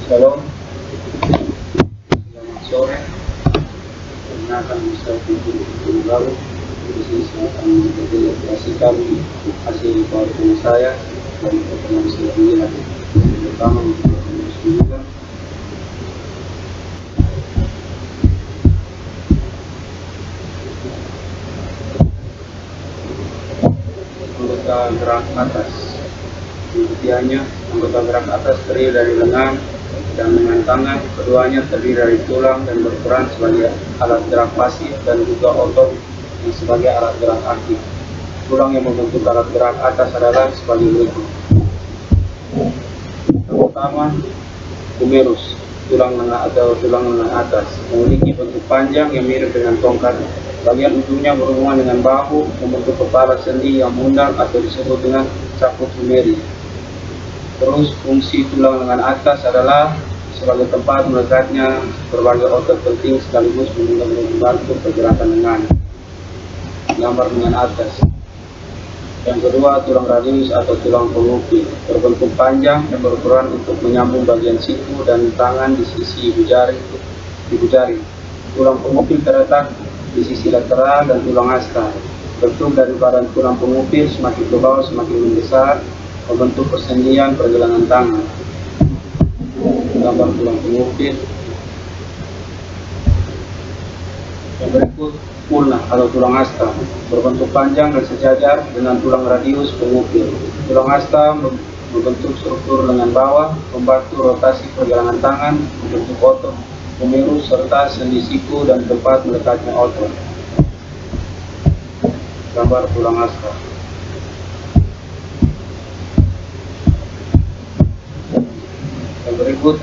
Shalom, selamat sore. Perkenalkan saya Putu Baru. Di sini saya akan mendelegasikan hasil PowerPoint saya dari pertemuan sebelumnya. Pertama untuk pengurus juga. Anggota gerak atas. Pengertiannya, anggota gerak atas terdiri dari lengan dan lengan tangan, keduanya terdiri dari tulang dan berperan sebagai alat gerak pasif dan juga otot yang sebagai alat gerak aktif. Tulang yang membentuk alat gerak atas adalah sebagai berikut. Yang pertama, humerus, tulang lengan atau tulang lengan atas, memiliki bentuk panjang yang mirip dengan tongkat. Bagian ujungnya berhubungan dengan bahu, membentuk kepala sendi yang mundar atau disebut dengan caput humeris. Terus fungsi tulang lengan atas adalah sebagai tempat melekatnya berbagai otot penting sekaligus membantu pergerakan lengan. Gambar lengan atas. Yang kedua, tulang radius atau tulang pengukir, berbentuk panjang dan berperan untuk menyambung bagian siku dan tangan di sisi ibu jari. Tulang pengukir terletak di sisi lateral dan tulang asta. Bentuk dari badan tulang pengukir semakin ke bawah semakin membesar, membentuk persendian pergelangan tangan. Gambar tulang pengukir. Yang berikut, ulna atau tulang asta, berbentuk panjang dan sejajar dengan tulang radius pengukir. Tulang asta membentuk struktur lengan bawah, membantu rotasi pergelangan tangan, membentuk otot humerus serta sendi siku dan tempat melekatnya otot. Gambar tulang asta. Yang berikut,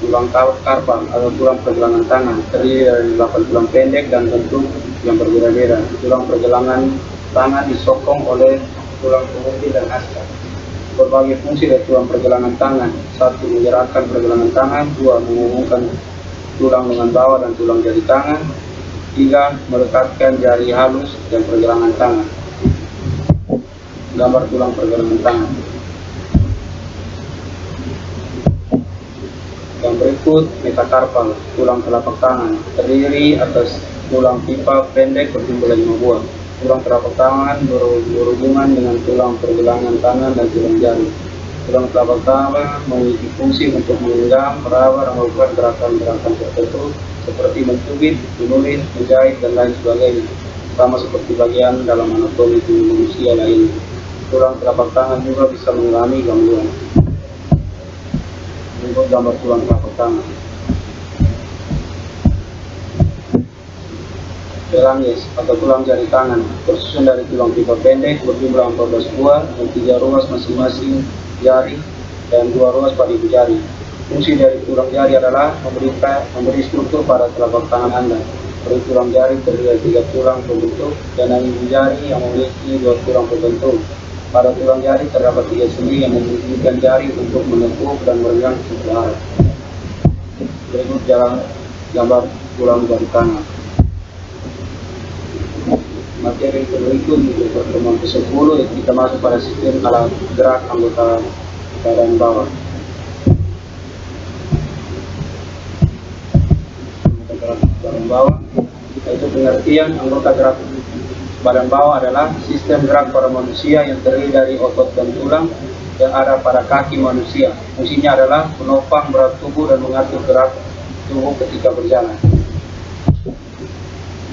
tulang karpal atau tulang pergelangan tangan, terdiri dari 8 tulang pendek dan bentuk yang berbeda-beda. Tulang pergelangan tangan disokong oleh tulang pengukir dan asta. Berbagai fungsi dari tulang pergelangan tangan: 1. Menggerakkan pergelangan tangan, 2. Menghubungkan tulang lengan bawah dan tulang jari tangan, 3. Melekatkan jari halus dan pergelangan tangan. Gambar tulang pergelangan tangan. Yang berikut, metakarpal, tulang telapak tangan, terdiri atas tulang pipa pendek berjumlah 5 buah. Tulang telapak tangan berhubungan dengan tulang pergelangan tangan dan tulang jari. Tulang telapak tangan memiliki fungsi untuk menggenggam, meraba, dan melakukan gerakan-gerakan tertentu seperti mencubit, menulis, menjahit, dan lain sebagainya, sama seperti bagian dalam anatomi tubuh manusia lainnya. Tulang telapak tangan juga bisa mengalami gangguan. Untuk gambar tulang telapak tangan. Phalanges atau tulang jari tangan, tersusun dari tulang pipa pendek berjumlah 14 buah dan 3 ruas masing-masing jari dan 2 ruas pada ibu jari. Fungsi dari tulang jari adalah memberi struktur pada telapak tangan Anda. Dari tulang jari terdiri dari 3 tulang pembentuk dan ibu jari yang memiliki 2 tulang pembentuk. Pada tulang jari terdapat 3 sendi yang memungkinkan jari untuk menekuk dan meregang ke arah. Berikut gambar tulang jari tangan. Materi berikut untuk pertemuan ke-10, kita masuk pada sistem alat gerak anggota badan bawah. Anggota gerak badan bawah, yaitu pengertian anggota gerak badan bawah adalah sistem gerak pada manusia yang terdiri dari otot dan tulang yang ada pada kaki manusia. Fungsinya adalah menopang berat tubuh dan mengatur gerak tubuh ketika berjalan.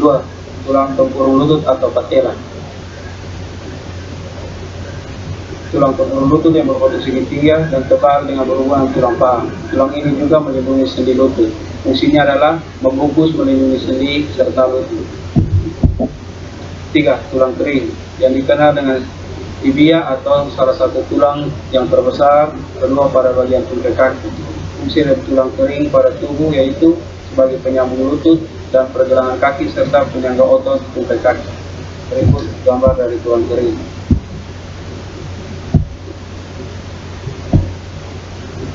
2. Tulang tempurung lutut atau patella. Tulang tempurung lutut yang berbentuk segitiga dan tebal dengan berhubungan tulang paha. Tulang ini juga melindungi sendi lutut. Fungsinya adalah membungkus, melindungi sendi serta lutut. 3. Tulang kering yang dikenal dengan tibia atau salah satu tulang yang terbesar kedua pada bagian tungkai kaki. Fungsi dari tulang kering pada tubuh yaitu sebagai penyambung lutut dan pergelangan kaki serta penyangga otot tungkai kaki. Berikut gambar dari tulang kering.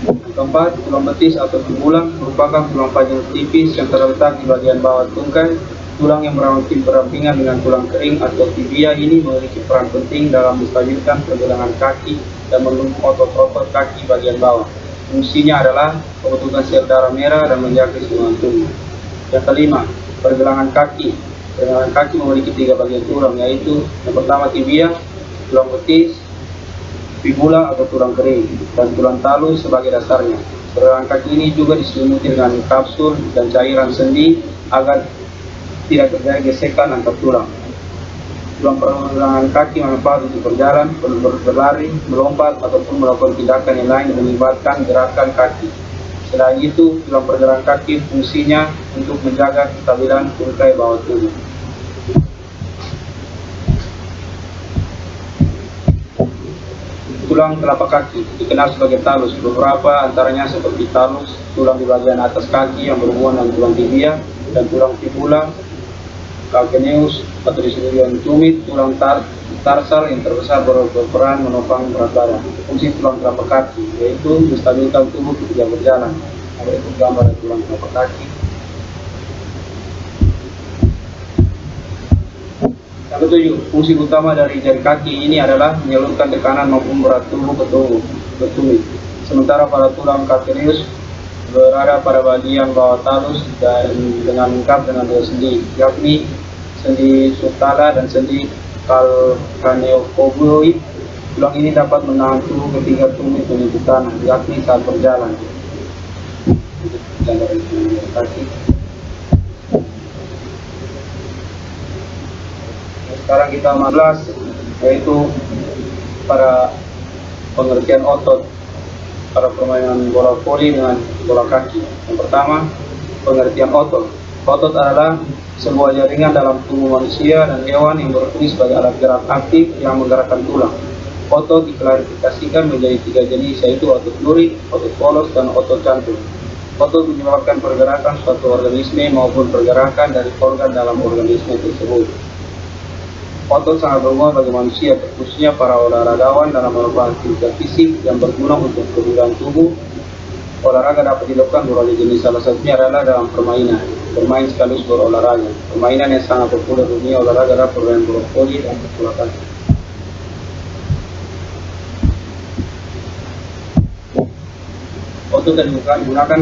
Yang keempat, tulang betis atau tubulang merupakan tulang panjang tipis yang terletak di bagian bawah tungkai. Tulang yang berampingan dengan tulang kering atau tibia ini memiliki peran penting dalam menstabilkan pergelangan kaki dan mendukung otot-otot kaki bagian bawah. fungsinya adalah pembentukan sel darah merah dan menjaga keseimbangan tubuh. Yang kelima, pergelangan kaki. Pergelangan kaki memiliki 3 bagian tulang, yaitu yang pertama tibia, tulang betis, fibula atau tulang kering, dan tulang talus sebagai dasarnya. Pergelangan kaki ini juga diselimuti dengan kapsul dan cairan sendi agar tidak terjadi gesekan antar tulang. Tulang pergelangan kaki manfaat untuk berjalan, berlari, melompat, ataupun melakukan tindakan yang lain yang melibatkan gerakan kaki. Selain itu, tulang pergelangan kaki fungsinya untuk menjaga kestabilan tungkai bawah tubuh. Tulang telapak kaki dikenal sebagai talus. Beberapa antaranya seperti talus tulang di bagian atas kaki yang berhubungan dengan tulang tibia dan tulang fibula, calcaneus atau disebut dengan tumit, tulang tarsal yang terbesar berperan menopang berat badan. Fungsi tulang telapak kaki yaitu menstabilkan tubuh ketika berjalan. Ada itu gambar tulang telapak kaki. Yang ketujuh, fungsi utama dari jari kaki ini adalah menyalurkan tekanan maupun berat tubuh ke tumit. Sementara pada tulang calcaneus berada pada bagian bawah talus dan dengan lengkap dengan 2 sendi, yakni sendi subtala dan sendi calcaneocoboid. Tulang ini dapat menahan tubuh ketika tumit menyentuh tanah, yakni saat berjalan. Sekarang kita 15, yaitu pada pengertian otot pada permainan bola voli dengan bola kaki. Yang pertama, pengertian otot. Otot adalah sebuah jaringan dalam tubuh manusia dan hewan yang berfungsi sebagai alat gerak aktif yang menggerakkan tulang. Otot diklasifikasikan menjadi 3 jenis, yaitu otot duri, otot polos, dan otot jantung. Otot menyebabkan pergerakan suatu organisme maupun pergerakan dari organ dalam organisme tersebut. Otot sangat berguna bagi manusia, khususnya para olahragawan dalam melakukan aktivitas fisik yang berguna untuk kebugaran tubuh. Olahraga dapat dilakukan berbagai jenis, salah satunya adalah dalam permainan. Bermain sekaligus berolahraga. Permainan yang sangat populer di dunia olahraga adalah permainan bola voli dan bola kaki. Otot yang digunakan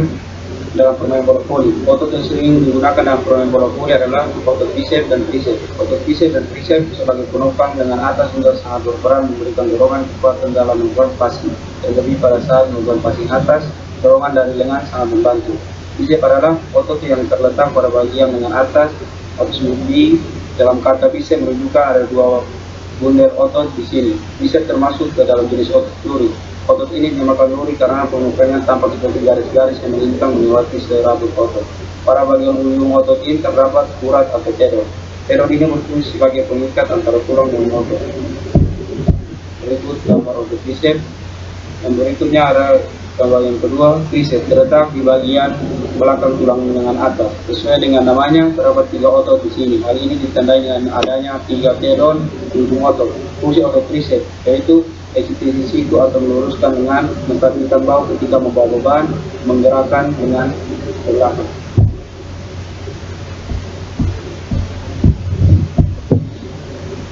dalam permainan bola voli. Otot yang sering digunakan dalam permainan bola voli adalah otot bicep dan tricep. Otot bicep dan tricep sebagai penopang dengan atas juga sangat berperan memberikan dorongan kekuatan dalam membuat passing. Terlebih pada saat membuat passing atas, dorongan dari lengan sangat membantu. Bicep adalah otot yang terletak pada bagian lengan atas atau sendi. Dalam kata bicep menunjukkan ada 2 bundel otot di sini. Bicep termasuk ke dalam jenis otot duri. Otot ini dinamakan duri karena permukaannya tampak seperti garis-garis yang melintang melewati serabut otot. Pada bagian ujung otot ini terdapat urat atau tendon. Tendon ini berfungsi sebagai pengikat antara tulang dan otot. Berikut gambar otot bicep. Yang berikutnya ada gambar yang kedua, tricep terletak di bagian belakang tulang lengan atas. Sesuai dengan namanya, terdapat 3 otot di sini. Hal ini ditandai dengan adanya 3 tendon di ujung otot. Fungsi otot tricep yaitu eksistisi itu atau meluruskan lengan, menstabilkan bahu ketika membawa beban, menggerakkan dengan belakang.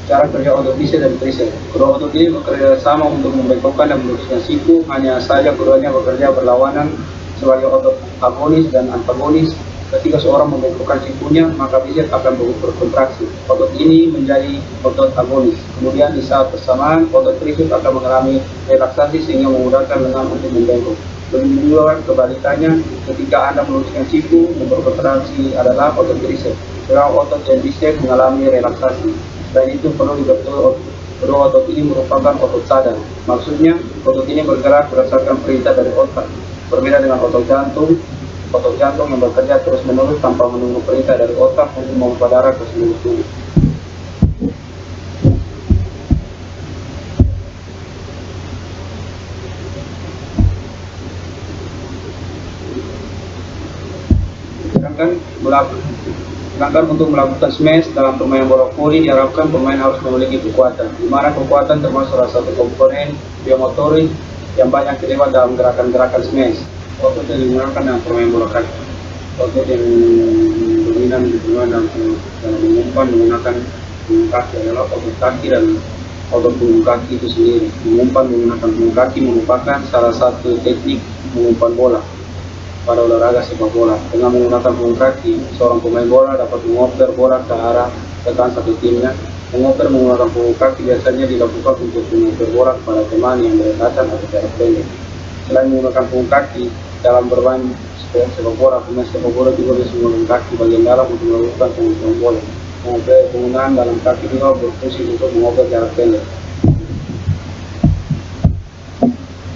Cara kerja otot bicep dan tricep. Kedua otot ini bekerja sama untuk membengkokkan dan meluruskan siku, hanya saja keduanya bekerja berlawanan sebagai otot agonis dan antagonis. Ketika seorang membengkokkan sikunya, maka bicep akan berkontraksi. Otot ini menjadi otot agonis. Kemudian di saat bersamaan, otot tricep akan mengalami relaksasi sehingga memudahkan lengan untuk membengkok. Begitu juga kebalikannya, ketika Anda meluruskan siku, yang berkontraksi adalah otot tricep. Sedangkan otot yang bicep mengalami relaksasi. Selain itu perlu diketahui kedua otot ini merupakan otot sadar. Maksudnya, otot ini bergerak berdasarkan perintah dari otak. Berbeda dengan otot jantung yang bekerja terus-menerus tanpa menunggu perintah dari otak untuk memompa darah ke seluruh tubuh. Sedangkan untuk melakukan smash dalam permainan bola voli diharapkan pemain harus memiliki kekuatan, di mana kekuatan termasuk salah satu komponen biomotorik yang banyak terlibat dalam gerakan-gerakan smash. Otot yang digunakan dalam permainan bola kaki. Otot yang dominan digunakan dalam mengumpan menggunakan punggung kaki adalah otot kaki dan otot punggung kaki itu sendiri. Mengumpan menggunakan punggung kaki merupakan salah satu teknik mengumpan bola pada olahraga sepak bola. Dengan menggunakan punggung kaki, seorang pemain bola dapat mengoper bola ke arah rekan satu timnya. Mengoper menggunakan punggung kaki biasanya dilakukan untuk mengoper bola kepada teman yang berdekatan atau jarak pendek. Selain menggunakan punggung kaki, dalam bermain sepak bola, pemain sepak bola juga bisa menggunakan kaki bagian dalam untuk melakukan pengumpan bola. Penggunaan dalam kaki juga berfungsi untuk mengoper jarak pendek.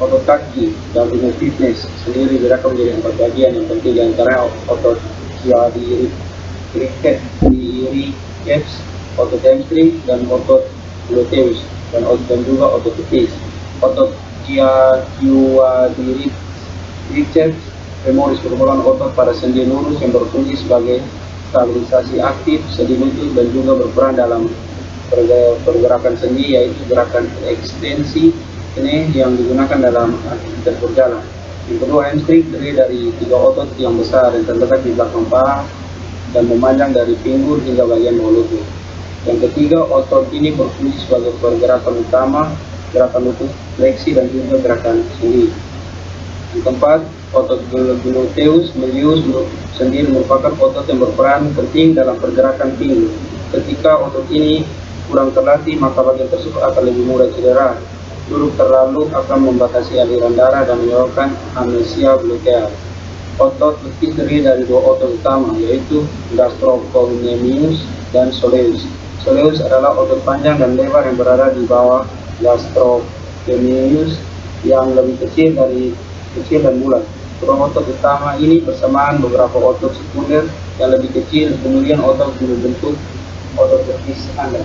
Otot kaki dalam dunia fitness sendiri bedakan menjadi 4 bagian yang penting, diantaranya otot quadriceps, otot hamstring, dan otot gluteus, dan juga otot betis. Otot quadriceps femoris merupakan otot pada sendi lurus yang berfungsi sebagai stabilisasi aktif sendi lutut dan juga berperan dalam pergerakan sendi, yaitu gerakan ekstensi ini yang digunakan dalam aktivitas berjalan. Yang kedua, hamstring terdiri dari 3 otot yang besar yang terletak di belakang paha dan memanjang dari pinggul hingga bagian bawah lutut. Yang ketiga, otot ini berfungsi sebagai pergerakan utama, gerakan lutut, fleksi, dan juga gerakan sendi. Yang keempat, otot gluteus medius sendiri merupakan otot yang berperan penting dalam pergerakan pinggul. Ketika otot ini kurang terlatih, maka bagian tersebut akan lebih mudah cedera. Duduk terlalu akan membatasi aliran darah dan menyebabkan amnesia gluteal. Otot betis terdiri dari 2 otot utama, yaitu gastrocnemius dan soleus. Soleus adalah otot panjang dan lebar yang berada di bawah gastrocnemius yang lebih kecil dan bulat. Kedua otot utama ini bersamaan beberapa otot sekunder yang lebih kecil, kemudian otot membentuk otot betis Anda.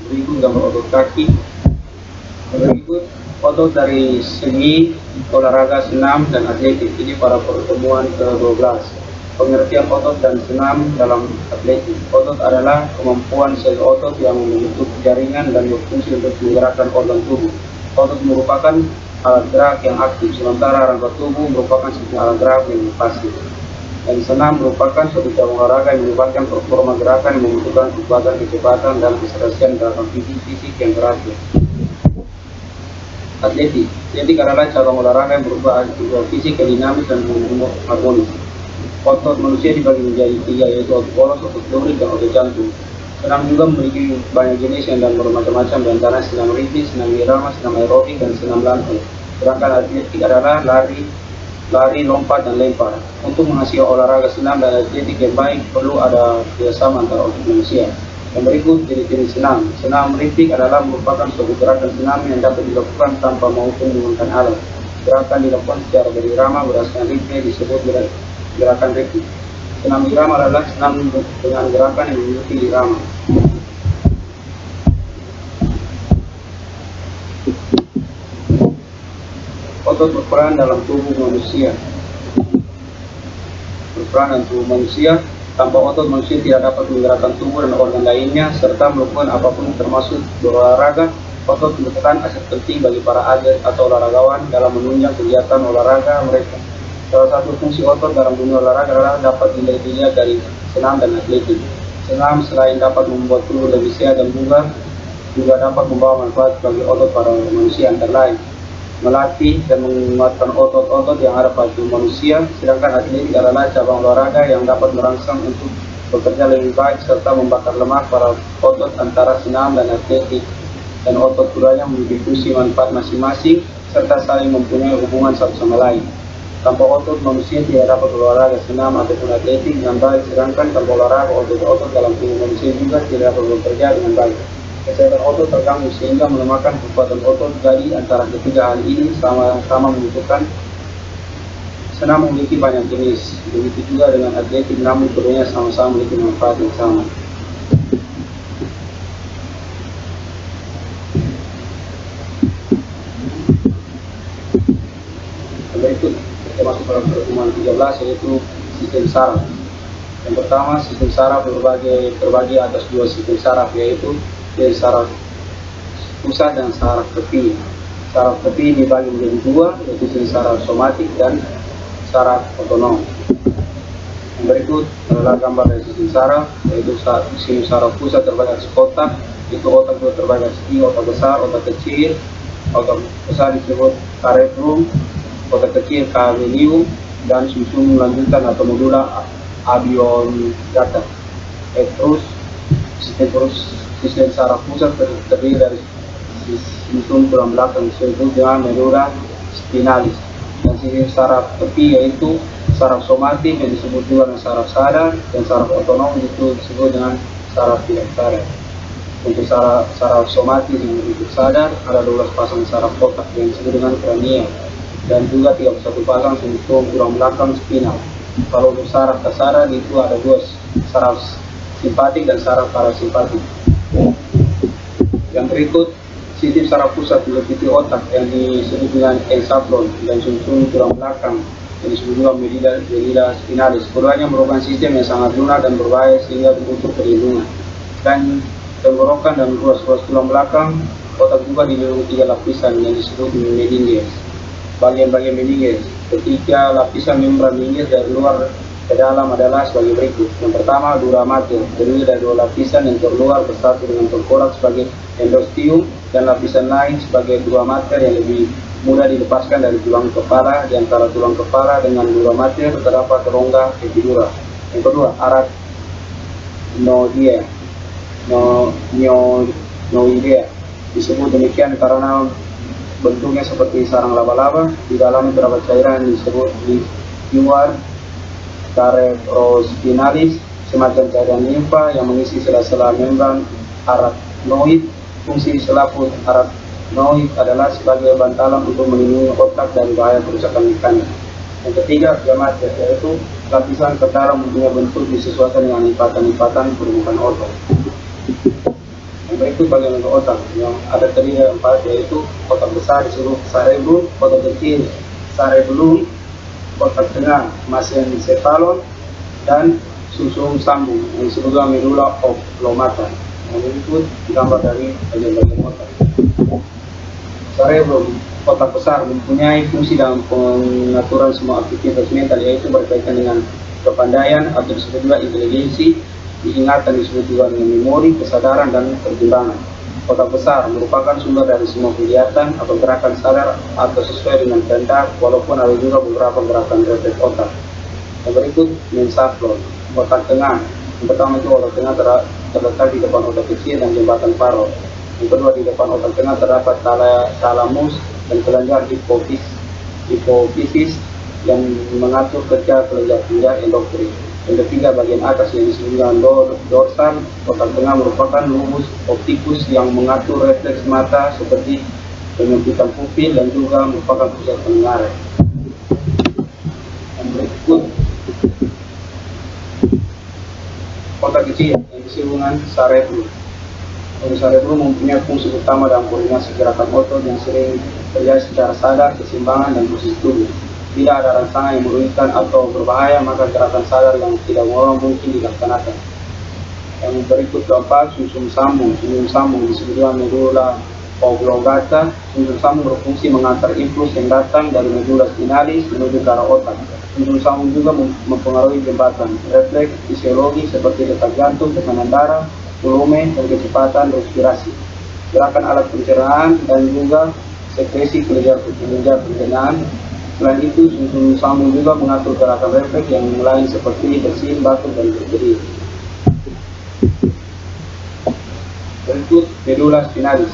Berikut gambar otot kaki. Berikut otot dari segi olahraga senam dan atletik. Ini pada pertemuan ke-12. Pengertian otot dan senam dalam atletik. Otot adalah kemampuan sel otot yang membentuk jaringan dan berfungsi untuk menggerakkan organ tubuh. Otot merupakan alat gerak yang aktif, sementara rangka tubuh merupakan sistem alat gerak yang pasif. Dan senam merupakan suatu cabang olahraga yang melibatkan performa gerakan yang membutuhkan kekuatan, kecepatan, dan keserasian gerakan fisik yang teratur. Atletik adalah cabang olahraga yang berupa aktivitas fisik yang dinamis dan harmonis. Otot manusia dibagi menjadi 3, yaitu otot polos, otot lurik, dan otot jantung. Senam juga memiliki banyak jenis yang dan bermacam-macam, di antara senam ritmis, senam irama, senam aerobik, dan senam lantai. Sedangkan atletik adalah lari, lompat, dan lempar. Untuk menghasilkan olahraga senam dan atletik yang baik, perlu ada kerjasama antara otot manusia. Yang berikut jenis-jenis senam. Senam ritmik adalah merupakan suatu gerakan senam yang dapat dilakukan tanpa maupun menggunakan alat. Gerakan dilakukan secara berirama berdasarkan ritme disebut gerakan ritmik. Senam irama adalah senam dengan gerakan yang memiliki irama. Otot berperan dalam tubuh manusia. Berperan dalam tubuh manusia. Tanpa otot, manusia tidak dapat menggerakkan tubuh dan organ lainnya serta melakukan apapun termasuk berolahraga. Otot merupakan aset penting bagi para atlet atau olahragawan dalam menunjang kegiatan olahraga mereka. Salah satu fungsi otot dalam dunia olahraga adalah dapat dilihat dari senam dan atletik. Senam selain dapat membuat tubuh lebih sehat dan bugar, juga dapat membawa manfaat bagi otot para manusia, antara lain melatih dan menguatkan otot-otot yang ada pada tubuh manusia. Sedangkan atletik adalah cabang olahraga yang dapat merangsang untuk bekerja lebih baik serta membakar lemak para otot. Antara senam dan atletik dan otot keduanya memiliki fungsi manfaat masing-masing serta saling mempunyai hubungan satu sama lain. Tanpa otot, manusia tidak dapat olahraga senam ataupun atletik dengan baik, sedangkan tanpa olahraga otot-otot dalam tubuh manusia juga tidak dapat bekerja dengan baik. Kesehatan otot terganggu sehingga melemahkan kekuatan otot. Jadi antara ketiga hal ini sama-sama membutuhkan. Senam memiliki banyak jenis, begitu juga dengan atletik, namun keduanya sama-sama memiliki manfaat yang sama. Berikut kita masuk pada pertemuan 13, yaitu sistem saraf. Yang pertama, sistem saraf terbagi atas 2 sistem saraf, yaitu saraf pusat dan saraf tepi. Saraf tepi dibagi menjadi 2, yaitu saraf somatik dan saraf otonom. Yang berikut adalah gambar dari sistem saraf, yaitu sistem saraf pusat terbagi atas kotak Itu otak juga terbagi atas 3, otak besar, otak kecil. Otak besar disebut cerebrum, otak kecil cavellum, dan sumsum lanjutan atau medulla oblongata. Terus sistem saraf pusat terdiri dari sumsum tulang belakang disebut dengan medulla spinalis, dan sistem saraf tepi yaitu saraf somatik yang disebut juga dengan saraf sadar, dan saraf otonom itu disebut dengan saraf tidak sadar. Untuk saraf somatis yang hidup sadar ada 12 pasang saraf otak yang disebut dengan krania, dan juga 31 pasang sumsum tulang belakang spinal. Kalau untuk saraf tak sadar itu ada 2, saraf simpatik dan saraf parasimpatik. Yang berikut sistem saraf pusat meliputi otak yang disebut dengan encephalon dan sumsum tulang belakang yang disebut juga medulla spinalis. Keduanya merupakan sistem yang sangat lunak dan berbahaya sehingga butuh perlindungan. Dan tenggorokan dan ruas-ruas tulang belakang otak juga diliputi 3 lapisan yang disebut meninges. Bagian-bagian meninges, ketiga lapisan membran meninges dari luar ke dalam adalah sebagai berikut. Yang pertama, dura mater, terdiri dari 2 lapisan yang terluar bersatu dengan tengkorak sebagai endosteum, dan lapisan lain sebagai dura mater yang lebih mudah dilepaskan dari tulang kepala. Di antara tulang kepala dengan dura mater terdapat rongga epidura. Yang kedua, arachnoidea disebut demikian karena bentuknya seperti sarang laba-laba. Di dalamnya terdapat cairan yang disebut liquor cerebrospinalis, semacam cairan limfa yang mengisi sela-sela membran arachnoid. Fungsi selaput arachnoid adalah sebagai bantalan untuk melindungi otak dari bahaya kerusakan mekanik. Yang ketiga, gammater, yaitu lapisan ketara mempunyai bentuk disesuaikan dengan lipatan-lipatan permukaan otak. Yang berikut bagian otak yang ada terdiri dari 4, yaitu otak besar disebut cerebrum, otak kecil cerebellum, otak tengah mesencephalon, dan sumsum sambung yang disebut medulla oblongata. Yang berikut gambar dari bagian-bagian otak. Cerebrum, otak besar, mempunyai fungsi dalam pengaturan semua aktivitas mental, yaitu berkaitan dengan kepandaian atau disebut juga inteligensi, diingatan disebut juga dengan memori, kesadaran, dan pertimbangan. Otak besar merupakan sumber dari semua kegiatan atau gerakan sadar atau sesuai dengan kehendak, walaupun ada juga beberapa gerakan refleks otak. Yang berikut, mesencephalon, otak tengah. Yang pertama itu otak tengah terletak di depan otak kecil dan jembatan parot. Yang kedua, di depan otak tengah terdapat talamus dan kelenjar hipofisis yang mengatur kerja kelenjar endokrin. Yang ketiga, bagian atas yang disebut dengan dorsal otak tengah merupakan lobus optikus yang mengatur refleks mata seperti penyempitan pupil dan juga merupakan pusat pendengaran. Yang berikut, otak kecil yang disebut dengan cerebrum. Cerebrum mempunyai fungsi utama dalam koordinasi gerakan otot yang sering terjadi secara sadar, keseimbangan, dan posisi tubuh. Bila ada rangsangan yang merugikan atau berbahaya, maka gerakan sadar yang tidak normal mungkin dilaksanakan. Yang berikut keempat, sumsum sambung. Sumsum sambung disebut dengan medulla oblongata. Sumsum sambung berfungsi mengantar impuls yang datang dari medulla spinalis menuju ke arah otak. Sumsum sambung juga mempengaruhi jembatan refleks fisiologi seperti detak jantung, tekanan darah, volume, dan kecepatan respirasi, gerakan alat pencernaan, dan juga sekresi kelenjar pencernaan. Selain itu, sumsum sambung juga mengatur gerakan refleks yang lain seperti bersin, batuk, dan berdiri. Berikut medulla spinalis.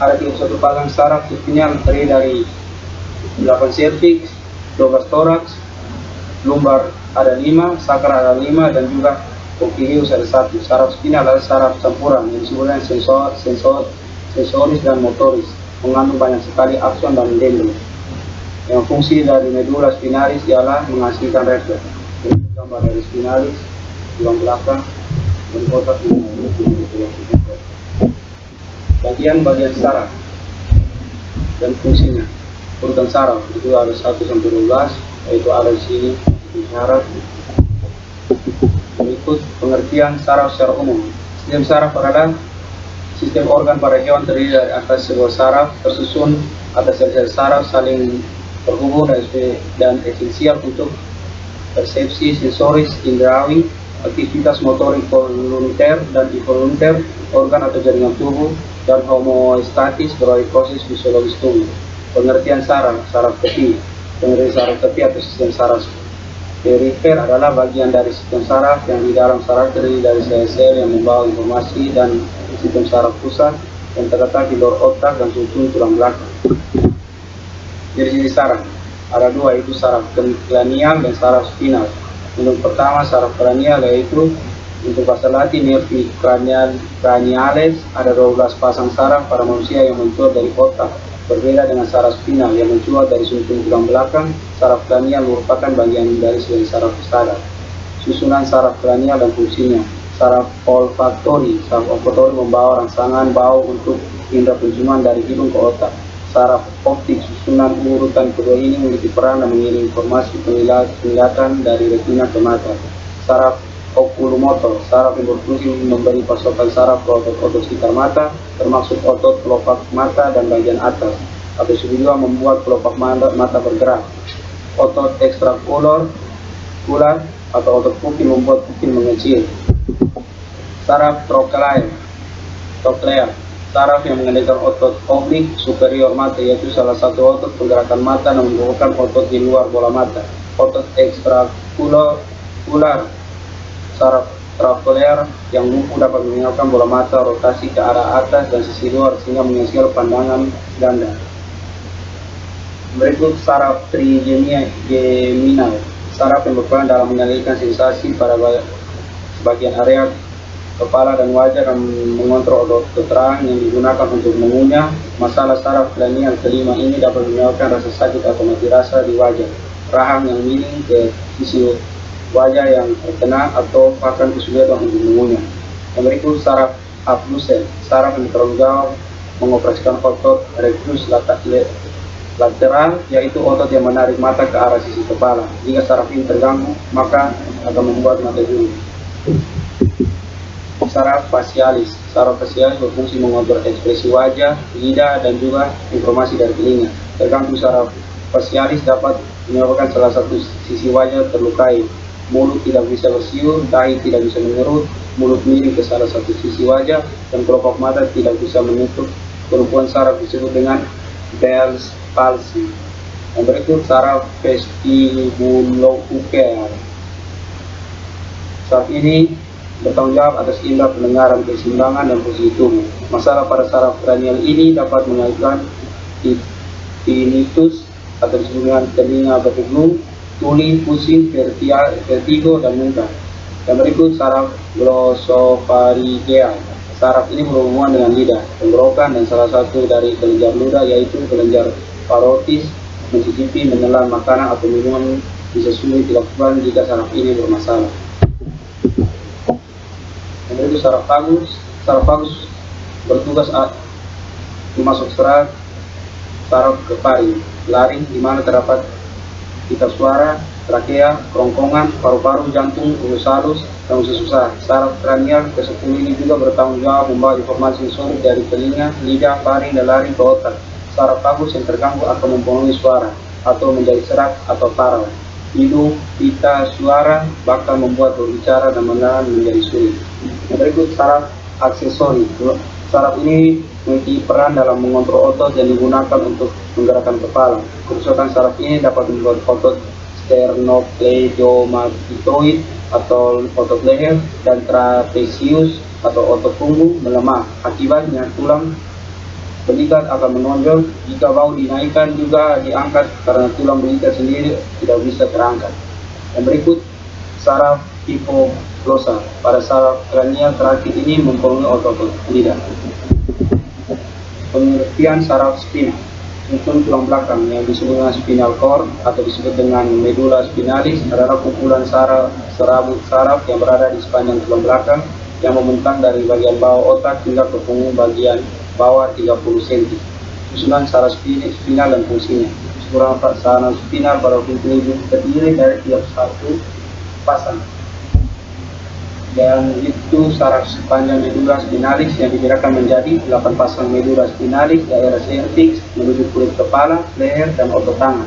Ada 31 pasang saraf spinal terdiri dari 8 cervix, 12 thorax, lumbar ada 5, sakral ada 5, dan juga coccygeus ada 1. Saraf spinal adalah saraf campuran yang disebutkan sensoris dan motoris, mengandung banyak sekali akson dan dendron. Yang fungsi dari medulla spinalis ialah menghasilkan refleks. Gambar dari spinalis, tulang belakang, dan otak. Bagian saraf dan fungsinya. Urutan saraf itu ada 1 sampai 12, yaitu ada di sini di saraf. Berikut pengertian saraf secara umum. Sistem saraf adalah sistem organ pada hewan terdiri dari atas sebuah saraf tersusun atas sel-sel saraf saling terhubung dan esensial untuk persepsi sensoris indrawi, aktivitas motorik volunter dan involunter, organ atau jaringan tubuh, dan homeostatis melalui proses fisiologis tubuh. Pengertian saraf, saraf tepi. Pengertian saraf tepi atau sistem saraf perifer adalah bagian dari sistem saraf yang di dalam saraf terdiri dari sel-sel yang membawa informasi, dan sistem saraf pusat yang terletak di luar otak dan susun tulang belakang. Dari sisi saraf ada dua, yaitu saraf kranial dan saraf spinal. Untuk pertama, saraf kranial, yaitu untuk bahasa Latin nervi craniales. Ada 12 pasang saraf pada manusia yang mencuat dari otak. Berbeda dengan saraf spinal yang mencuat dari susun tulang belakang, saraf kranial merupakan bagian dari selain saraf sadar. Susunan saraf kranial dan fungsinya. Saraf olfaktori. Saraf olfaktori membawa rangsangan bau untuk indera penciuman dari hidung ke otak. Saraf optik. Susunan urutan kedua ini memiliki peran dan mengirim informasi penglihatan dari retina ke mata. Saraf okulomotor. Saraf yang berfungsi memberi pasokan saraf ke otot-otot sekitar mata, termasuk otot kelopak mata dan bagian atas, atau juga membuat kelopak mata bergerak. Otot ekstraokular atau otot pupil membuat pupil mengecil. Saraf troklear. Saraf yang mengendalikan otot oblik superior mata, yaitu salah satu otot pergerakan mata dan menyebabkan otot di luar bola mata. Otot ekstraokular. Saraf troklear yang lumpuh dapat menyebabkan bola mata rotasi ke arah atas dan sisi luar sehingga menghasilkan pandangan ganda. Berikut saraf trigeminal. Saraf yang berperan dalam mengendalikan sensasi pada bagian area kepala dan wajah dan mengontrol otot keterang yang digunakan untuk mengunyah. Masalah saraf kranial kelima ini dapat menyebabkan rasa sakit atau mati rasa di wajah, rahang yang miring ke sisi wajah yang terkena, atau bahkan kesulitan untuk mengunyah. Yang berikut saraf abdusen. Saraf yang bertanggung jawab mengoperasikan otot rectus lateral, yaitu otot yang menarik mata ke arah sisi kepala. Jika saraf ini terganggu, maka akan membuat mata juri. Saraf facialis. Saraf facialis berfungsi mengontrol ekspresi wajah, lidah, dan juga informasi dari telinga. Terganggu saraf facialis dapat menyebabkan salah satu sisi wajah terlukai. Mulut tidak bisa bersiul, dahi tidak bisa mengerut, mulut miring ke salah satu sisi wajah, dan kelopak mata tidak bisa menutup. Kelumpuhan saraf disebut dengan Bell's palsy. Yang berikut saraf vestibulocochlear. Saraf ini bertanggung jawab atas indera pendengaran, keseimbangan, dan fungsi tubuh. Masalah pada saraf kranial ini dapat mengakibatkan tinnitus atau disebut dengan telinga berdegup, tuli, pusing, vertigo, dan muntah. Yang berikut saraf glosopharyngeal. Saraf ini berhubungan dengan lidah, tenggorokan, dan salah satu dari kelenjar ludah, yaitu kelenjar parotis. Mencicipi, menelan makanan atau minuman bisa sulit dilakukan jika saraf ini bermasalah. Yang berikut saraf vagus. Saraf vagus bertugas memasuk serat saraf ke faring, laring, di mana terdapat pita suara, trakea, kerongkongan, paru-paru, jantung, usus halus, dan usus besar. Saraf kranial ke-10 ini juga bertanggung jawab membawa informasi sensorik dari telinga, lidah, faring, dan laring ke otak. Saraf vagus yang terganggu akan mempengaruhi suara atau menjadi serak atau parau. Hidung, pita suara, bahkan membuat berbicara dan menahan menjadi sulit. Yang berikut saraf aksesori. Saraf ini memiliki peran dalam mengontrol otot yang digunakan untuk menggerakkan kepala. Kerusakan saraf ini dapat membuat otot sternocleidomastoid atau otot leher dan trapezius atau otot punggung melemah. Akibatnya tulang belikat akan menonjol. Jika bahu dinaikkan juga diangkat karena tulang belikat sendiri tidak bisa terangkat. Yang berikut saraf hipoglossal. Pada saraf kranial terakhir ini mempengaruhi otot lidah. Pengertian saraf spinal. Susun tulang belakang yang disebut dengan spinal cord atau disebut dengan medulla spinalis adalah kumpulan serabut saraf yang berada di sepanjang tulang belakang yang membentang dari bagian bawah otak hingga ke punggung bagian bawah 30 cm. Susunan saraf spinal dan fungsinya. Susunan saraf spinal pada fungsi terdiri dari tiap satu pasang. Dan itu saraf sepanjang medulla spinalis yang digerakkan menjadi 8 pasang medulla spinalis daerah cervix menuju kulit kepala, leher, dan otot tangan.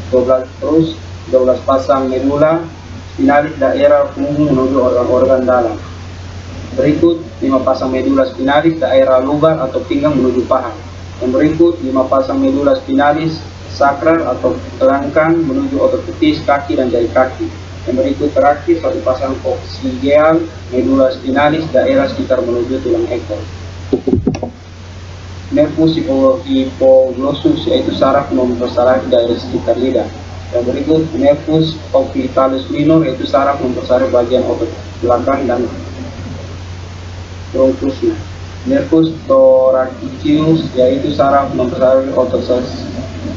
12 pasang medulla spinalis daerah punggung menuju organ-organ dalam. Berikut 5 pasang medula spinalis daerah lubar atau pinggang menuju paha. Yang berikut 5 pasang medula spinalis sakral atau kelangkang menuju otot betis, kaki dan jari kaki. Yang berikut terakhir 1 pasang koksigeal medula spinalis daerah sekitar menuju tulang ekor. Nervus hipoglossus yaitu saraf mempersaraf daerah sekitar lidah. Yang berikut nervus occipitalis minor yaitu saraf mempersaraf bagian otot belakang dan bronchusnya. Nervus thoraciceus yaitu saraf mempersaraf otot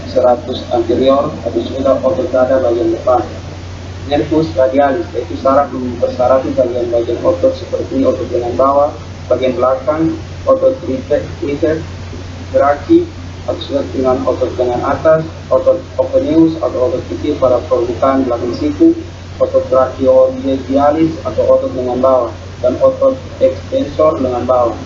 serratus anterior atau juga otot dada bagian depan. Nervus radialis yaitu saraf mempersaraf bagian-bagian otot seperti otot lengan bawah, bagian belakang, otot triceps, geraki, atau juga dengan otot lengan atas, otot openeus atau otot kecil pada permukaan belakang siku, otot brachioradialis atau otot lengan bawah, dan otot extensor lengan bawah.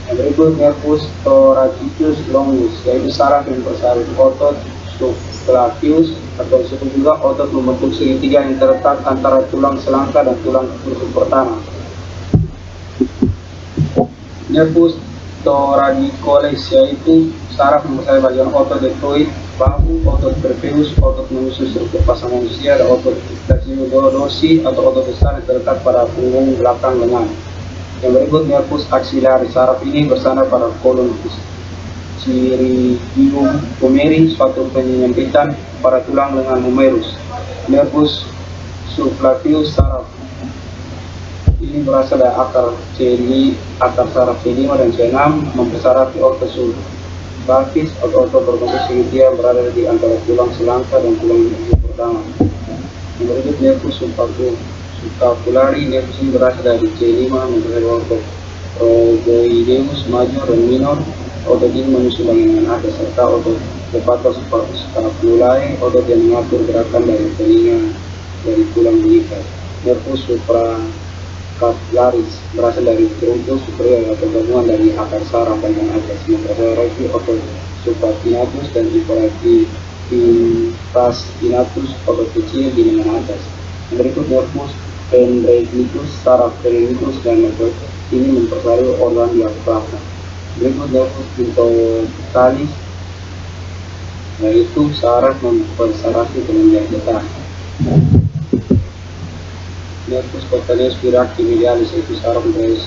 Yang berikut nervus thoraciceus longus yaitu saraf yang mempersaraf otot subclavius atau disebut juga otot membentuk segitiga yang terletak antara tulang selangka dan tulang rusuk pertama. Nervus thoracicoles yaitu saraf mempersaraf bagian otot deltoid bahu, otot prepuce, otot menyusun struktur pasang manusia, dan otot dasynodosi atau otot besar yang terletak pada punggung belakang lengan. Yang berikut nervus axillaris, saraf ini bersandar pada kolon cirigium humeri, suatu penyempitan pada tulang lengan humerus. Nervus subclavius, saraf ini berasal dari akar saraf C5 dan C6 mempersaraf di otot subclavis atau otot berbentuk segitiga yang berada di antara tulang selangka dan tulang rusuk pertama. Yang berikut nervus subcapillary, nervus ini berasal dari C5 mempersaraf otot rhodoideus major dan minor. Otot ini menyusun bagian atas serta otot levator scapulae, otot yang mengatur gerakan dari telinga dari tulang mengikat. Nervus supracapillaris berasal dari truncus superior atau gabungan dari akar saraf bagian atas mempersaraf otot supraspinatus dan infraspinatus, otot kecil di lengan atas. Berikut nervus dendriticus, saraf dendriticus dan otot ini mempersaraf organ diafragma. Berikut nervus intocutalis yaitu saraf mempersarafi kelenjar getah. Nervus cutaneus brachymedialis yaitu saraf mempersaraf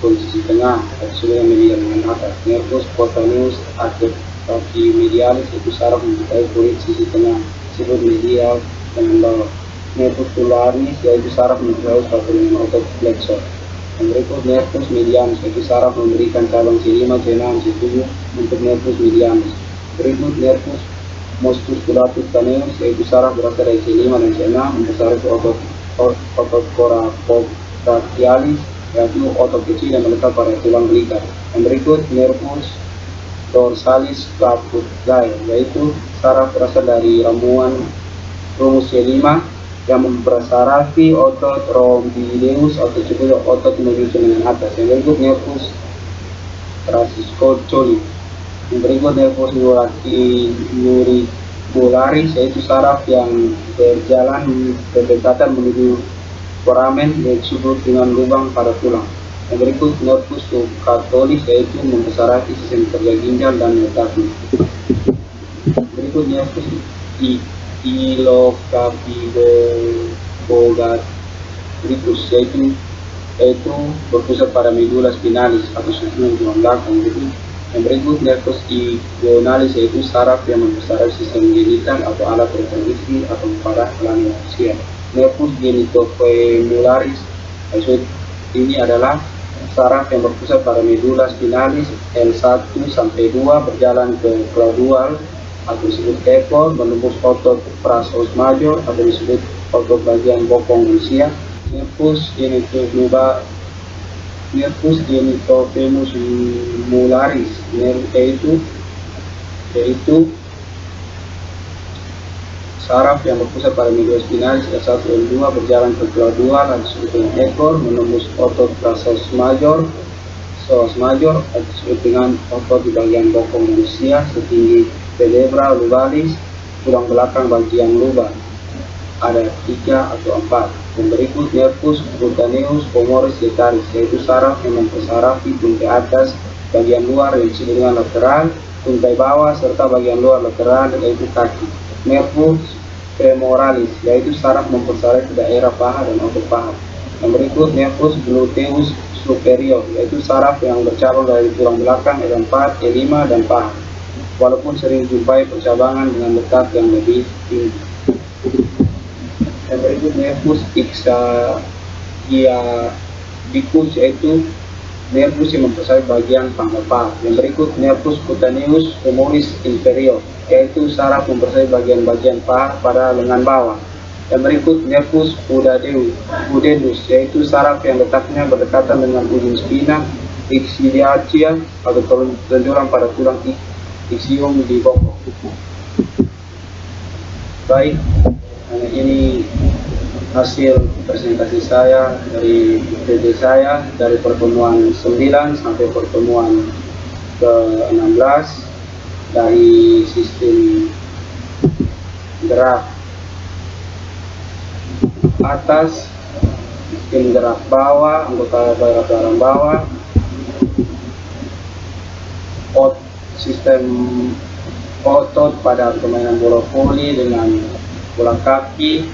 posisi tengah atau sebelah medial dengan atas. Nervus cutaneus brachymedialis yaitu saraf mempersaraf kulit sisi tengah disebut medial dengan bawah. Nervus tularis yaitu saraf mempersaraf satu dengan otot flexor. Yang berikut nervus medianus yaitu saraf memberikan cabang C5, C6, C7 untuk nervus medianus. Berikut nervus musculatus caneus yaitu saraf berasal dari C5 dan C6 mempersaraf otot coracobrachialis yaitu otot kecil yang melekat pada tulang belikat. Yang berikut nervus dorsalis caputae yaitu saraf berasal dari rumus C5 yang mempersarafi otot rhomboideus atau juga otot menuju lengan atas. Yang berikut nervus trasicocoli. Yang berikut nervus auricularis yaitu saraf yang berjalan berdekatan menuju foramen yang disebut dengan lubang pada tulang. Yang berikut nervus subcapitolis yaitu mempersarafi sistem kerja ginjal dan letaknya. Berikut nervus iliocapidogastricus yaitu berpusat pada medula spinalis atau susunan tulang belakang. Yang berikut nervus iguanalis yaitu saraf yang mempersaraf sistem genital atau alat reproduksi atau pada kelamin manusia. Nervus genitofemuralis ini adalah saraf yang berpusat pada medula spinalis L1 sampai 2 berjalan ke claudual atau disebut ekor menembus otot prasos major atau disebut otot bagian bokong manusia. Nervus genitofemuralis yaitu saraf yang berpusat pada medula spinalis L1 L2 berjalan ke claudual atau disebut dengan ekor menembus otot prasos major atau disebut dengan otot di bagian bokong manusia setinggi vertebra lubalis, tulang belakang bagian lubang. ada 3 atau 4. Dan berikut nervus cutaneus femoris letaris, yaitu saraf yang mempersarafi tuntai atas, bagian luar yang disebut dengan lateral, tuntai bawah serta bagian luar lateral yaitu kaki. Nervus femoralis, yaitu saraf mempersarafi daerah paha dan otot paha. Yang berikut nervus gluteus superior, yaitu saraf yang bercabang dari tulang belakang E4, E5 dan paha, walaupun sering dijumpai percabangan dengan letak yang lebih tinggi. Yang berikut nervus ischiadicus, yaitu nervus yang mempersarafi bagian pangkal paha. Yang berikut nervus cutaneus femoris inferior, yaitu saraf mempersarafi bagian-bagian paha pada lengan bawah. Yang berikut nervus pudendus, yaitu saraf yang letaknya berdekatan dengan ujung spina ixilliacea atau tonjolan pada tulang ischium di bokong. Baik, ini hasil presentasi saya dari PT saya dari pertemuan 9 sampai pertemuan ke-16 dari sistem gerak atas, sistem gerak bawah, anggota barang bawah, sistem otot pada permainan bola voli dengan bola kaki,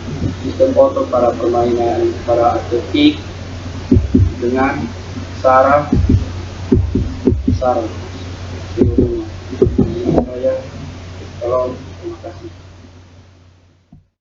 sistem otot pada permainan para atletik dengan saraf di ujungnya. Ini saya, kalau